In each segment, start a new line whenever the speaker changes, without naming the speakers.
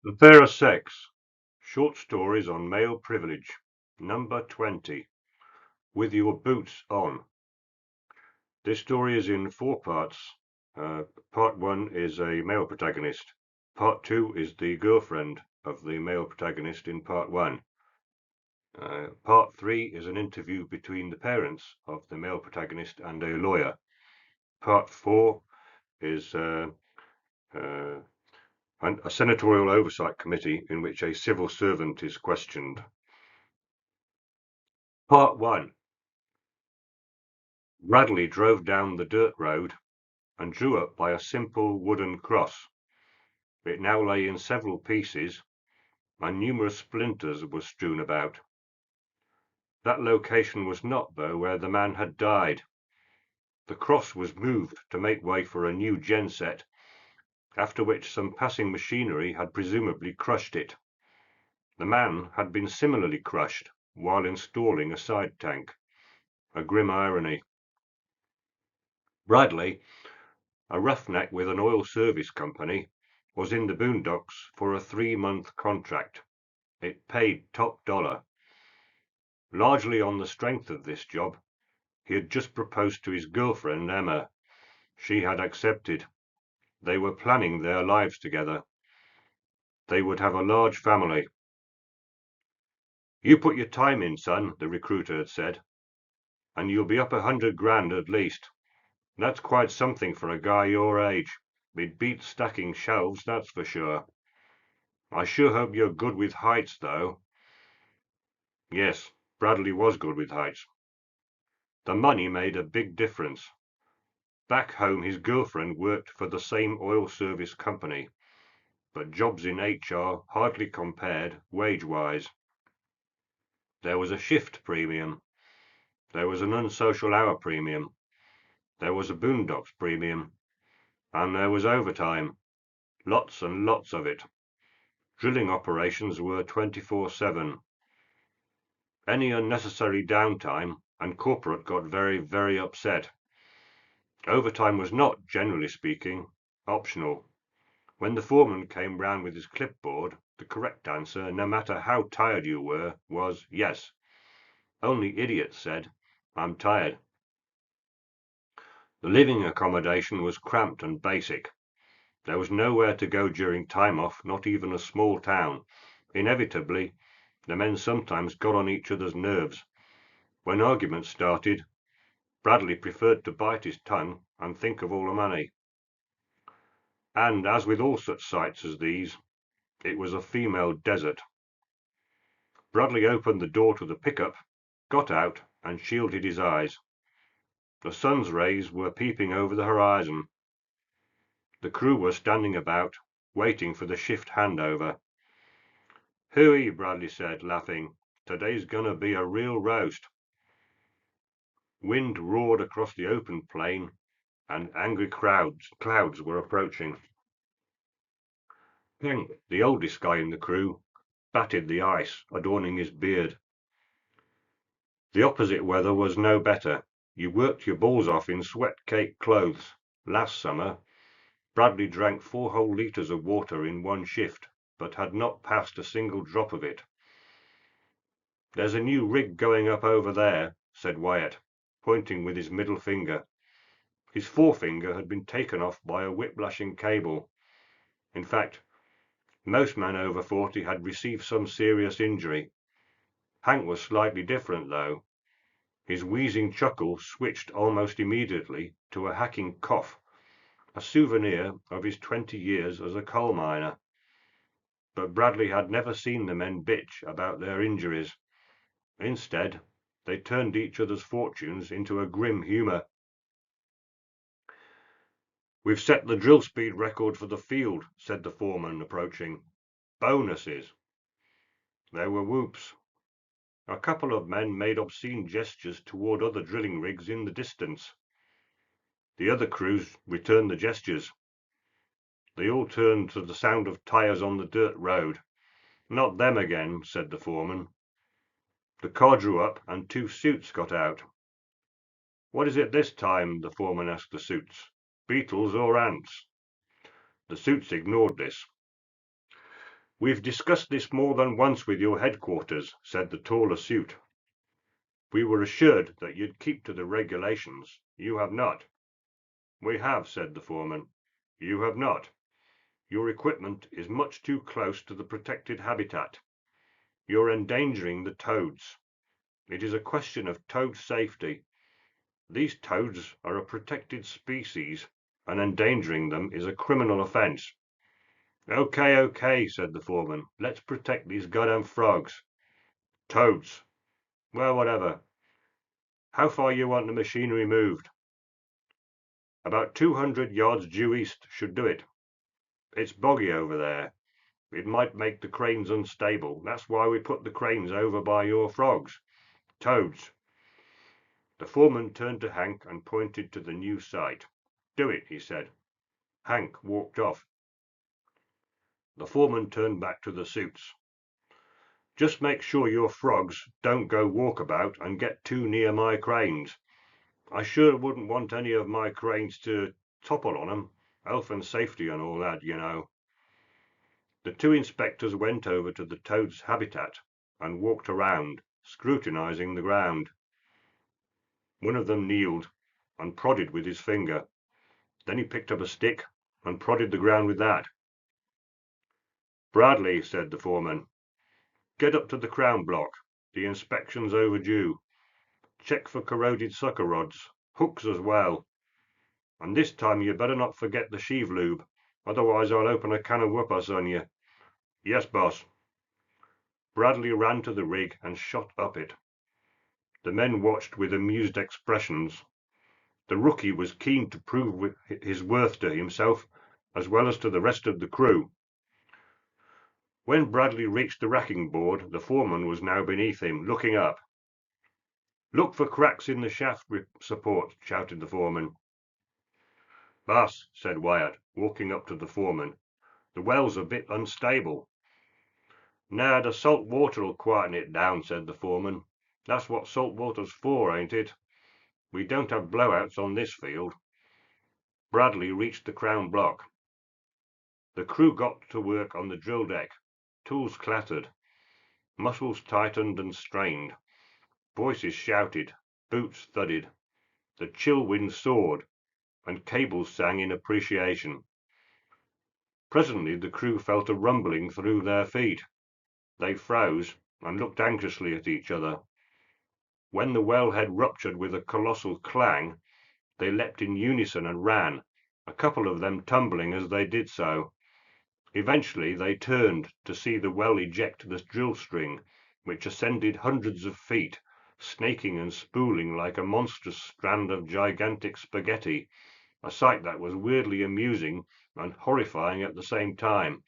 The Fairer Sex. Short Stories on Male Privilege. Number 20. With Your Boots On. This story is in 4 parts. Part 1 is a male protagonist. Part 2 is the girlfriend of the male protagonist in Part 1. Part 3 is an interview between the parents of the male protagonist and a lawyer. Part 4 is a senatorial oversight committee in which a civil servant is questioned. Part 1. Bradley drove down the dirt road and drew up by a simple wooden cross. It now lay in several pieces, and numerous splinters were strewn about. That location was not, though, where the man had died. The cross was moved to make way for a new genset, after which some passing machinery had presumably crushed it. The man had been similarly crushed while installing a side tank. A grim irony. Bradley, a roughneck with an oil service company, was in the boondocks for a 3-month contract. It paid top dollar. Largely on the strength of this job, he had just proposed to his girlfriend, Emma. She had accepted. They were planning their lives together. They would have a large family. You put your time in, son, the recruiter had said, and you'll be up 100 grand at least. That's quite something for a guy your age. It beats stacking shelves, that's for sure. I sure hope you're good with heights, though. Yes, Bradley was good with heights. The money made a big difference. Back home his girlfriend worked for the same oil service company, but jobs in HR hardly compared wage-wise. There was a shift premium. There was an unsocial hour premium. There was a boondocks premium. And there was overtime. Lots and lots of it. Drilling operations were 24/7. Any unnecessary downtime, and corporate got very, very upset. Overtime was not, generally speaking, optional. When the foreman came round with his clipboard, the correct answer, no matter how tired you were, was yes. Only idiots said, "I'm tired." The living accommodation was cramped and basic. There was nowhere to go during time off, not even a small town. Inevitably, the men sometimes got on each other's nerves. When arguments started, Bradley preferred to bite his tongue and think of all the money. And, as with all such sights as these, it was a female desert. Bradley opened the door to the pickup, got out, and shielded his eyes. The sun's rays were peeping over the horizon. The crew were standing about, waiting for the shift handover. "Hooey," Bradley said, laughing. "Today's gonna be a real roast." Wind roared across the open plain, and angry clouds were approaching. Hank, the oldest guy in the crew, batted the ice, adorning his beard. The opposite weather was no better. You worked your balls off in sweat-caked clothes. Last summer, Bradley drank 4 whole litres of water in one shift, but had not passed a single drop of it. "There's a new rig going up over there," said Wyatt, pointing with his middle finger. His forefinger had been taken off by a whip-lashing cable. In fact, most men over 40 had received some serious injury. Hank was slightly different, though. His wheezing chuckle switched almost immediately to a hacking cough, a souvenir of his 20 years as a coal miner. But Bradley had never seen the men bitch about their injuries. Instead, they turned each other's fortunes into a grim humour. "We've set the drill speed record for the field," said the foreman, approaching. "Bonuses." There were whoops. A couple of men made obscene gestures toward other drilling rigs in the distance. The other crews returned the gestures. They all turned to the sound of tyres on the dirt road. "Not them again," said the foreman. The car drew up and 2 suits got out. "What is it this time?" the foreman asked the suits. "Beetles or ants?" The suits ignored this. "We've discussed this more than once with your headquarters," said the taller suit. "We were assured that you'd keep to the regulations. You have not." "We have," said the foreman. "You have not. Your equipment is much too close to the protected habitat. You're endangering the toads. It is a question of toad safety. These toads are a protected species, and endangering them is a criminal offence." "Okay, okay," said the foreman. "Let's protect these goddamn frogs." "Toads. Well, whatever. How far you want the machinery moved?" "About 200 yards due east should do it. It's boggy over there. It might make the cranes unstable. That's why we put the cranes over by your frogs. Toads." The foreman turned to Hank and pointed to the new site. "Do it," he said. Hank walked off. The foreman turned back to the suits. "Just make sure your frogs don't go walkabout and get too near my cranes. I sure wouldn't want any of my cranes to topple on 'em. Health and safety and all that, you know." The two inspectors went over to the toad's habitat and walked around, scrutinizing the ground. One of them kneeled and prodded with his finger. Then he picked up a stick and prodded the ground with that. "Bradley," said the foreman, "get up to the crown block. The inspection's overdue. Check for corroded sucker rods, hooks as well. And this time you better not forget the sheave lube, otherwise I'll open a can of whoopers on you." "Yes, boss." Bradley ran to the rig and shot up it. The men watched with amused expressions. The rookie was keen to prove his worth to himself as well as to the rest of the crew. When Bradley reached the racking board, the foreman was now beneath him, looking up. "Look for cracks in the shaft support," shouted the foreman. "Boss," said Wyatt, walking up to the foreman, "the well's a bit unstable." "Nah, the salt water'll quieten it down," said the foreman. "That's what salt water's for, ain't it? We don't have blowouts on this field." Bradley reached the crown block. The crew got to work on the drill deck. Tools clattered. Muscles tightened and strained. Voices shouted. Boots thudded. The chill wind soared, and cables sang in appreciation. Presently the crew felt a rumbling through their feet. They froze and looked anxiously at each other. When the wellhead ruptured with a colossal clang, they leapt in unison and ran, a couple of them tumbling as they did so. Eventually they turned to see the well eject the drill string, which ascended hundreds of feet, snaking and spooling like a monstrous strand of gigantic spaghetti, a sight that was weirdly amusing and horrifying at the same time.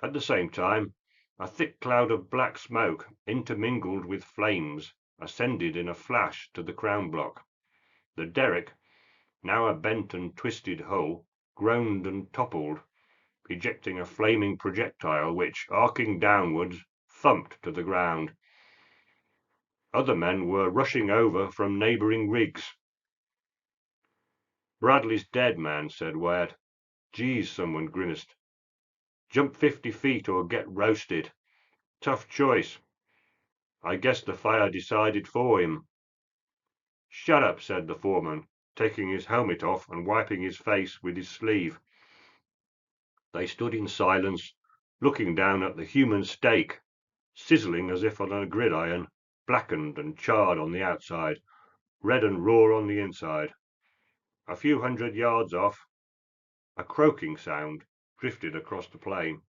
At the same time, a thick cloud of black smoke, intermingled with flames, ascended in a flash to the crown block. The derrick, now a bent and twisted hull, groaned and toppled, ejecting a flaming projectile which, arcing downwards, thumped to the ground. Other men were rushing over from neighbouring rigs. "Bradley's dead, man," said Wyatt. "Geez," someone grimaced. "Jump 50 feet or get roasted. Tough choice. I guess the fire decided for him." "Shut up," said the foreman, taking his helmet off and wiping his face with his sleeve. They stood in silence, looking down at the human steak, sizzling as if on a gridiron, blackened and charred on the outside, red and raw on the inside. A few hundred yards off, a croaking sound drifted across the plain.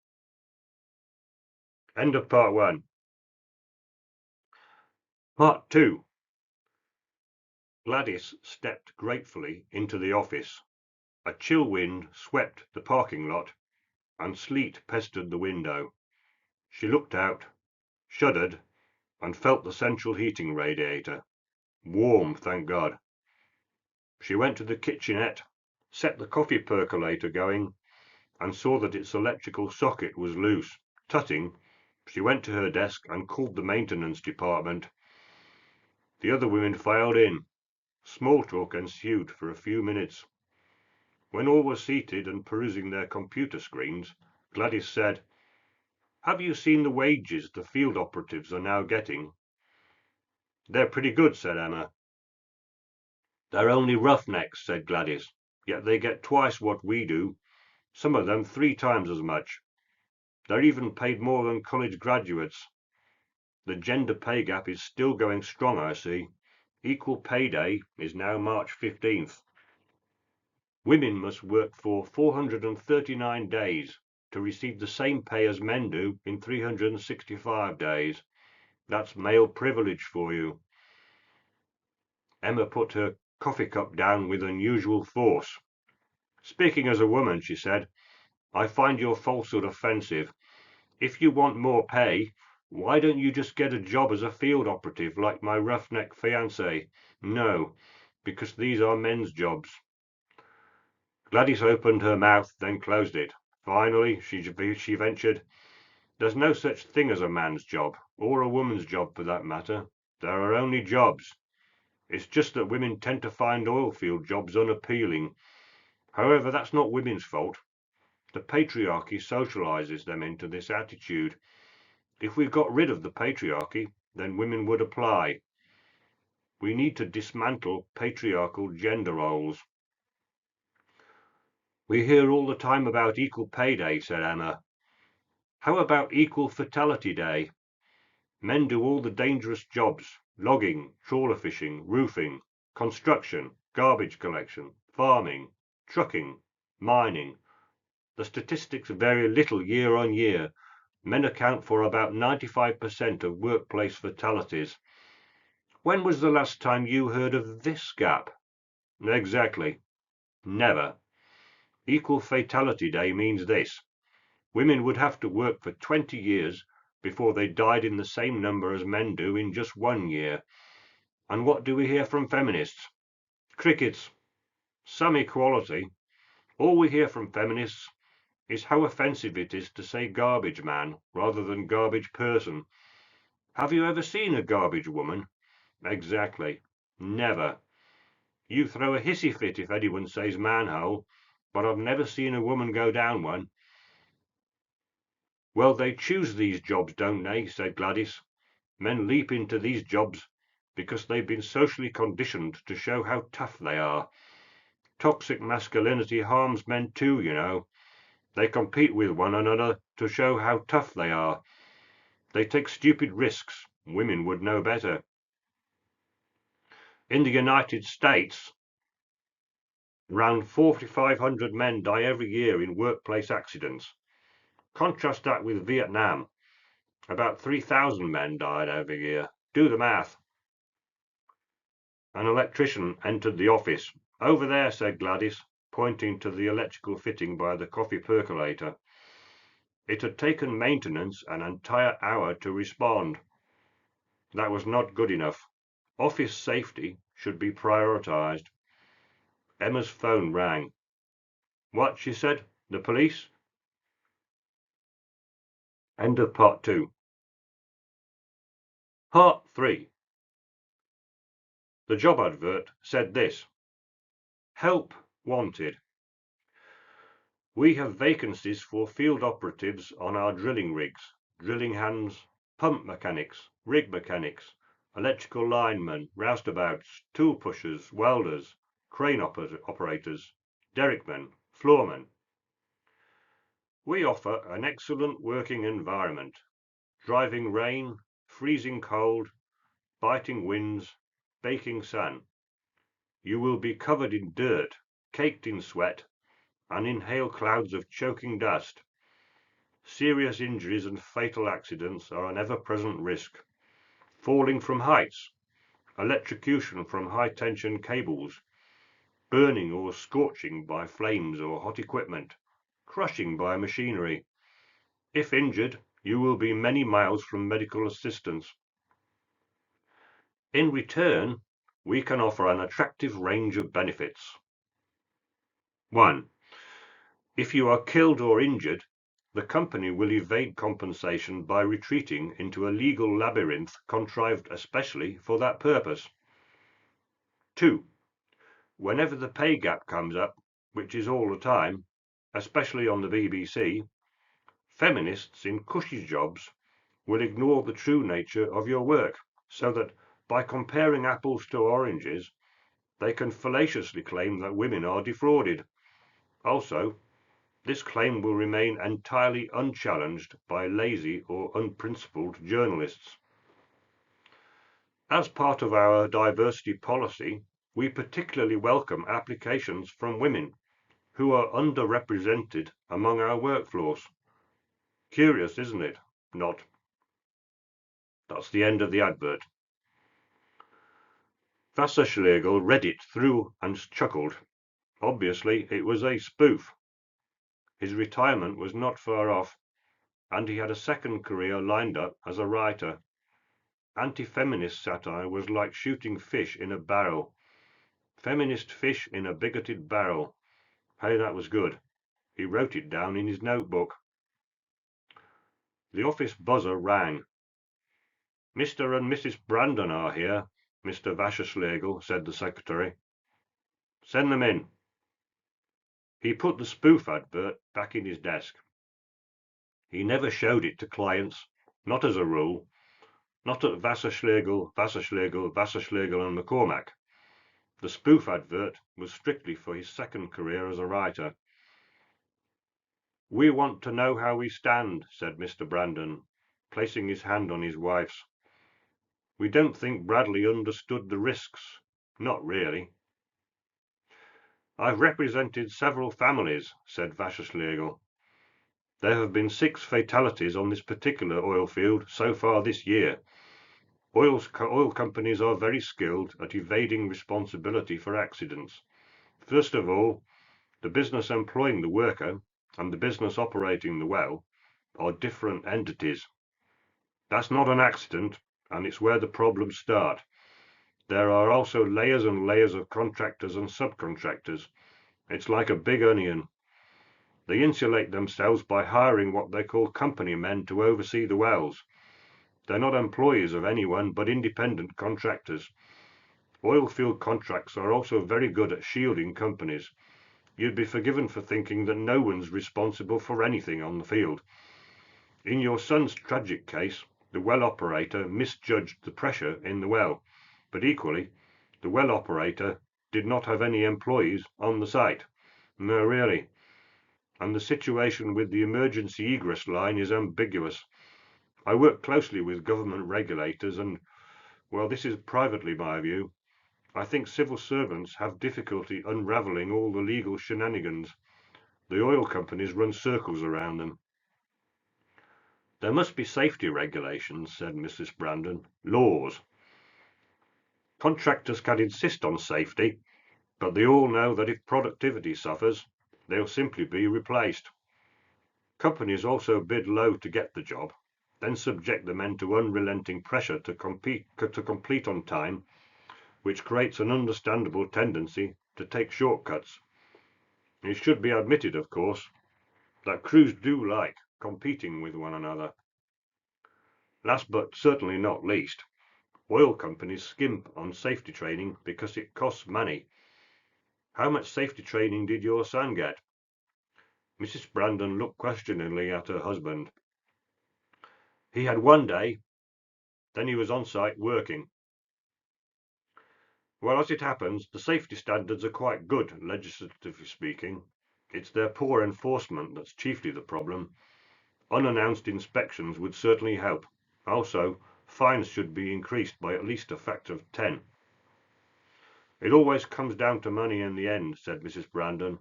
End of part 1. Part 2. Gladys stepped gratefully into the office. A chill wind swept the parking lot, and sleet pestered the window. She looked out, shuddered, and felt the central heating radiator. Warm, thank God. She went to the kitchenette, set the coffee percolator going, and saw that its electrical socket was loose. Tutting, she went to her desk and called the maintenance department. The other women filed in. Small talk ensued for a few minutes. When all were seated and perusing their computer screens, Gladys said, Have you seen the wages the field operatives are now getting? They're pretty good, said Emma. They're only roughnecks, said Gladys, yet they get twice what we do, some of them 3 times as much. They're even paid more than college graduates. The gender pay gap is still going strong, I see. Equal Pay Day is now March 15th. Women must work for 439 days to receive the same pay as men do in 365 days. That's male privilege for you. Emma put her coffee cup down with unusual force. Speaking as a woman, she said, I find your falsehood offensive. If you want more pay, why don't you just get a job as a field operative like my roughneck fiancé? No, because these are men's jobs. Gladys opened her mouth, then closed it. Finally, she ventured, There's no such thing as a man's job, or a woman's job for that matter. There are only jobs. It's just that women tend to find oilfield jobs unappealing. However, that's not women's fault. The patriarchy socializes them into this attitude. If we got rid of the patriarchy, then women would apply. We need to dismantle patriarchal gender roles. We hear all the time about Equal Pay Day, said Emma. How about Equal Fatality Day? Men do all the dangerous jobs, logging, trawler fishing, roofing, construction, garbage collection, farming, trucking, mining. The statistics vary little year on year. Men account for about 95% of workplace fatalities. When was the last time you heard of this gap? Exactly. Never. Equal Fatality Day means this. Women would have to work for 20 years before they died in the same number as men do in just 1 year. And what do we hear from feminists? Crickets. Some equality. All we hear from feminists is how offensive it is to say garbage man rather than garbage person. Have you ever seen a garbage woman? Exactly. Never. You throw a hissy fit if anyone says manhole, but I've never seen a woman go down one. Well, they choose these jobs, don't they? Said Gladys. Men leap into these jobs because they've been socially conditioned to show how tough they are. Toxic masculinity harms men too, you know. They compete with one another to show how tough they are. They take stupid risks. Women would know better. In the United States, around 4,500 men die every year in workplace accidents. Contrast that with Vietnam. About 3,000 men died every year. Do the math. An electrician entered the office. Over there, said Gladys, pointing to the electrical fitting by the coffee percolator. It had taken maintenance an entire hour to respond. That was not good enough. Office safety should be prioritized. Emma's phone rang. What, she said, the police? End of part 2. Part 3. The job advert said this. Help wanted. We have vacancies for field operatives on our drilling rigs, drilling hands, pump mechanics, rig mechanics, electrical linemen, roustabouts, tool pushers, welders, crane operators, derrickmen, floormen. We offer an excellent working environment, driving rain, freezing cold, biting winds, baking sun. You will be covered in dirt, caked in sweat, and inhale clouds of choking dust. Serious injuries and fatal accidents are an ever-present risk. Falling from heights, electrocution from high-tension cables, burning or scorching by flames or hot equipment, crushing by machinery. If injured, you will be many miles from medical assistance. In return, we can offer an attractive range of benefits. 1. If you are killed or injured, the company will evade compensation by retreating into a legal labyrinth contrived especially for that purpose. 2. Whenever the pay gap comes up, which is all the time, especially on the BBC, Feminists in cushy jobs will ignore the true nature of your work, so that by comparing apples to oranges, they can fallaciously claim that women are defrauded. Also, this claim will remain entirely unchallenged by lazy or unprincipled journalists. As part of our diversity policy, we particularly welcome applications from women who are underrepresented among our workforce. Curious, isn't it? Not. That's the end of the advert. Wasserschlegel read it through and chuckled. Obviously, it was a spoof. His retirement was not far off, and he had a second career lined up as a writer. Anti-feminist satire was like shooting fish in a barrel. Feminist fish in a bigoted barrel. Hey, that was good. He wrote it down in his notebook. The office buzzer rang. Mr. and Mrs. Brandon are here, Mr. Wasserschlegel, said the secretary. Send them in. He put the spoof advert back in his desk. He never showed it to clients, not as a rule, not at Wasserschlegel, Wasserschlegel and McCormack. The spoof advert was strictly for his second career as a writer. We want to know how we stand, said Mr. Brandon, placing his hand on his wife's. We don't think Bradley understood the risks. Not really. I've represented several families, said Wasserschlegel. There have been 6 fatalities on this particular oil field so far this year. Oil companies are very skilled at evading responsibility for accidents. First of all, the business employing the worker and the business operating the well are different entities. That's not an accident, and it's where the problems start. There are also layers and layers of contractors and subcontractors. It's like a big onion. They insulate themselves by hiring what they call company men to oversee the wells. They're not employees of anyone, but independent contractors. Oil field contracts are also very good at shielding companies. You'd be forgiven for thinking that no one's responsible for anything on the field. In your son's tragic case, the well operator misjudged the pressure in the well, but equally, the well operator did not have any employees on the site. No, really. And the situation with the emergency egress line is ambiguous. I work closely with government regulators and, well, this is privately my view, I think civil servants have difficulty unravelling all the legal shenanigans. The oil companies run circles around them. There must be safety regulations, said Mrs. Brandon. Laws. Contractors can insist on safety, but they all know that if productivity suffers, they'll simply be replaced. Companies also bid low to get the job, then subject the men to unrelenting pressure to complete on time, which creates an understandable tendency to take shortcuts. It should be admitted, of course, that crews do like competing with one another. Last but certainly not least, oil companies skimp on safety training because it costs money. How much safety training did your son get? Mrs. Brandon looked questioningly at her husband. He had 1 day, then he was on site working. Well, as it happens, the safety standards are quite good, legislatively speaking. It's their poor enforcement that's chiefly the problem. Unannounced inspections would certainly help. Also, fines should be increased by at least a factor of 10. It always comes down to money in the end, said Mrs. Brandon.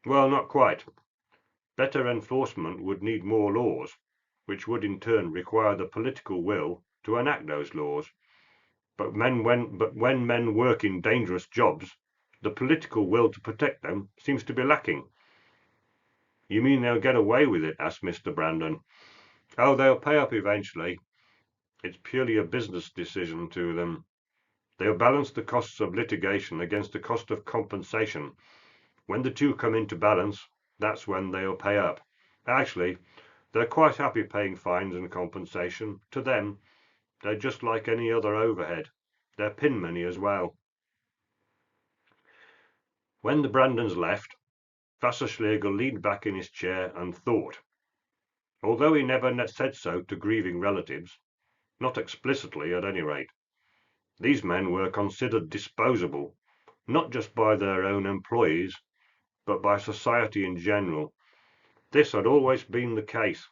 Well, not quite. Better enforcement would need more laws, which would in turn require the political will to enact those laws. But when men work in dangerous jobs, the political will to protect them seems to be lacking. You mean they'll get away with it? Asked Mr. Brandon. Oh, they'll pay up eventually. It's purely a business decision to them. They'll balance the costs of litigation against the cost of compensation. When the two come into balance, that's when they'll pay up. Actually, they're quite happy paying fines and compensation. To them, they're just like any other overhead. They're pin money as well. When the Brandons left, Wasserschlegel leaned back in his chair and thought. although he never said so to grieving relatives, not explicitly at any rate. These men were considered disposable, not just by their own employees, but by society in general. This had always been the case.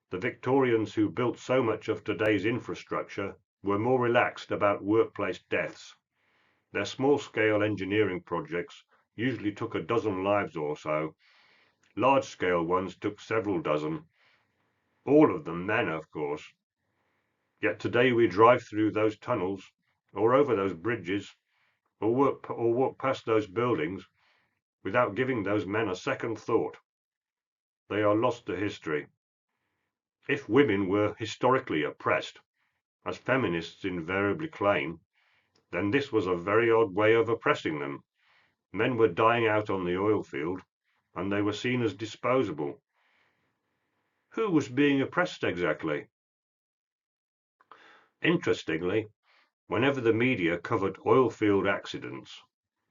The Victorians who built so much of today's infrastructure were more relaxed about workplace deaths. Their small-scale engineering projects usually took a dozen lives or so. Large-scale ones took several dozen. All of them men, of course. Yet today we drive through those tunnels, or over those bridges, or walk past those buildings without giving those men a second thought. They are lost to history. If women were historically oppressed, as feminists invariably claim, then this was a very odd way of oppressing them. Men were dying out on the oil field, and they were seen as disposable. Who was being oppressed exactly? Interestingly, whenever the media covered oil field accidents,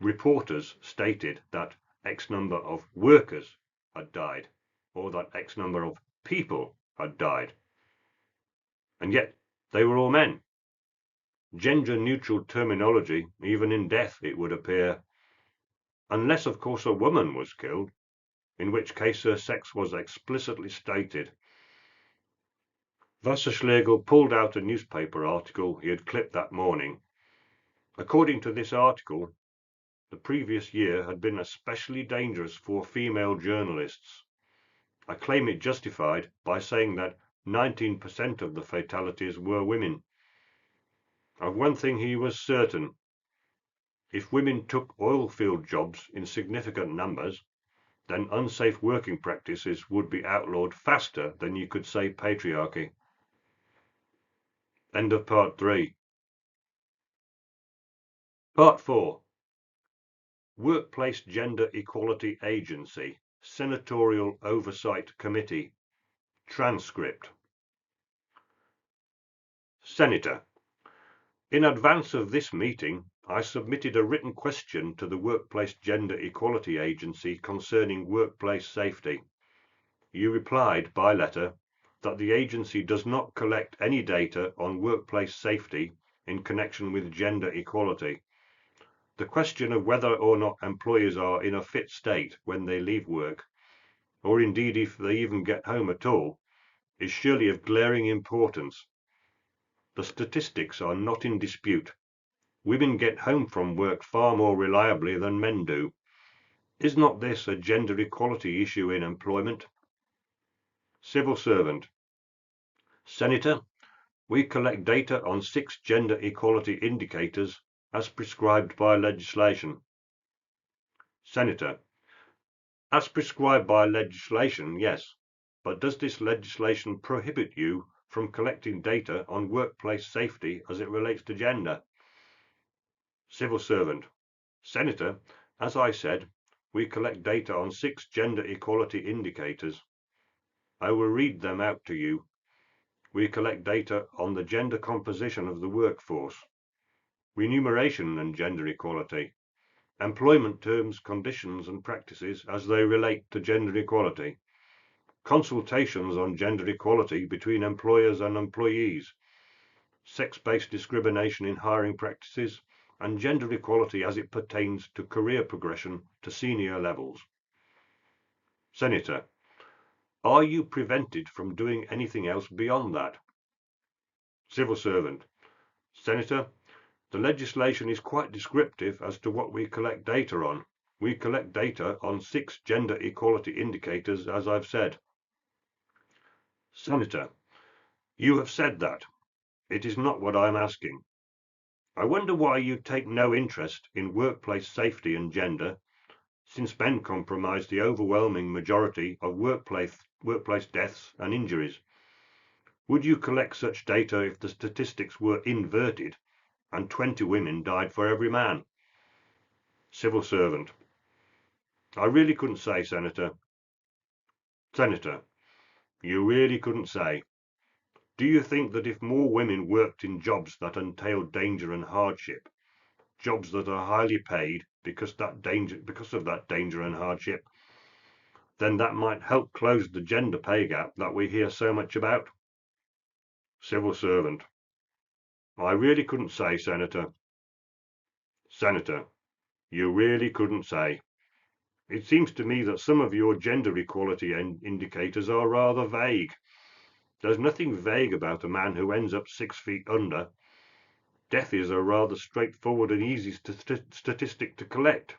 reporters stated that X number of workers had died, or that X number of people had died. And yet they were all men. Gender-neutral terminology, even in death, it would appear. Unless, of course, a woman was killed, in which case her sex was explicitly stated. Wasserschlegel pulled out a newspaper article he had clipped that morning. According to this article, the previous year had been especially dangerous for female journalists. I claim it justified by saying that 19% of the fatalities were women. Of one thing he was certain. If women took oil field jobs in significant numbers, then unsafe working practices would be outlawed faster than you could say patriarchy. End of part 3. Part 4. Workplace Gender Equality Agency, Senatorial Oversight Committee. Transcript. Senator, in advance of this meeting, I submitted a written question to the Workplace Gender Equality Agency concerning workplace safety. You replied by letter that the agency does not collect any data on workplace safety in connection with gender equality. The question of whether or not employees are in a fit state when they leave work, or indeed if they even get home at all, is surely of glaring importance. The statistics are not in dispute. Women get home from work far more reliably than men do. Is not this a gender equality issue in employment? Civil servant. Senator, we collect data on 6 gender equality indicators as prescribed by legislation. Senator, as prescribed by legislation, yes, but does this legislation prohibit you from collecting data on workplace safety as it relates to gender? Civil servant. Senator, as I said, we collect data on 6 gender equality indicators. I will read them out to you. We collect data on the gender composition of the workforce, remuneration and gender equality, employment terms, conditions and practices as they relate to gender equality, consultations on gender equality between employers and employees, sex-based discrimination in hiring practices, and gender equality as it pertains to career progression to senior levels. Senator, are you prevented from doing anything else beyond that? Civil servant. Senator, the legislation is quite descriptive as to what we collect data on. We collect data on 6 gender equality indicators, as I've said. Senator, you have said that. It is not what I'm asking. I wonder why you take no interest in workplace safety and gender, since men comprise the overwhelming majority of workplace deaths and injuries. Would you collect such data if the statistics were inverted and 20 women died for every man? Civil servant. I really couldn't say, Senator. Senator, you really couldn't say. Do you think that if more women worked in jobs that entail danger and hardship, jobs that are highly paid because of that danger and hardship, then that might help close the gender pay gap that we hear so much about. Civil servant. I really couldn't say, Senator. Senator, you really couldn't say. It seems to me that some of your gender equality indicators are rather vague. There's nothing vague about a man who ends up 6 feet under. Death is a rather straightforward and easy statistic to collect,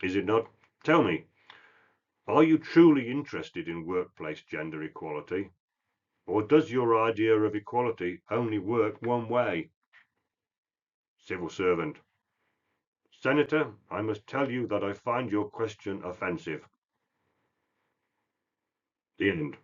is it not? Tell me, are you truly interested in workplace gender equality? Or does your idea of equality only work one way? Civil servant. Senator, I must tell you that I find your question offensive. The end.